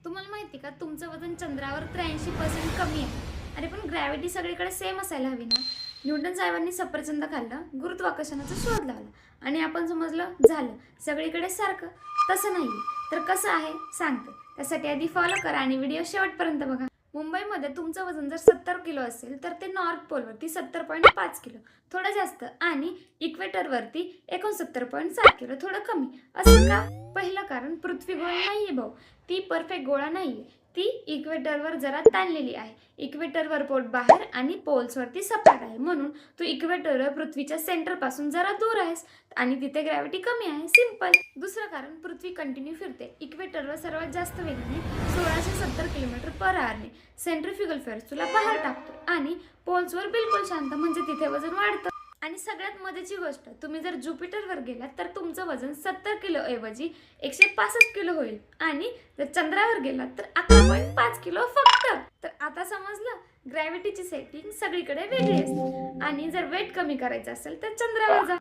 तुम्हाला माहिती का तुमचं वजन चंद्रावर 83% कमी आहे. अरे पण ग्रॅव्हिटी सगळीकडे सेम असायला हवी ना. न्यूटन साहेबांनी सफरचंद खाल्लं, गुरुत्वाकर्षणाचा शोध लावला आणि आपण समजलं झालं सगळीकडे सारखं. तसं नाही. तर कसं आहे सांगते. त्यासाठी आधी फॉलो करा आणि व्हिडिओ शेवटपर्यंत बघा. मुंबईमध्ये तुमचं वजन जर 70 किलो असेल तर ते नॉर्थ पोलवरती 70.5 किलो थोडं जास्त आणि इक्वेटरवरती 69.7 किलो थोडं कमी. असं का? पहिलं कारण पृथ्वी गोल नाहीये भाऊ. ती परफेक्ट गोळा नाहीये. ती इक्वेटरवर जरा ताणलेली आहे. इक्वेटरवर पोट बाहेर आणि पोल्सवरती सपाट आहे. म्हणून तू इक्वेटरवर पृथ्वीच्या सेंटरपासून जरा दूर आहेस आणि तिथे ग्रॅव्हिटी कमी आहे. सिंपल. दुसरं कारण पृथ्वी कंटिन्यू फिरते. इक्वेटरवर सर्वात जास्त वेगाने 1670 किलोमीटर पर आवरने सेंट्रिफ्युगल फोर्स तुला बाहेर टाकतो आणि पोल्सवर बिलकुल शांत, म्हणजे तिथे वजन वाढतं. आणि सगळ्यात मजेची गोष्ट, तुम्ही जर ज्युपिटरवर गेलात तर तुमचं वजन 70 किलो ऐवजी 165 किलो होईल आणि जर चंद्रावर गेलात तर 11.5 किलो फक्त. तर आता समजलं, ग्रॅव्हिटीची सेटिंग सगळीकडे वेगळी असते आणि जर वेट कमी करायचं असेल तर चंद्रावर जा.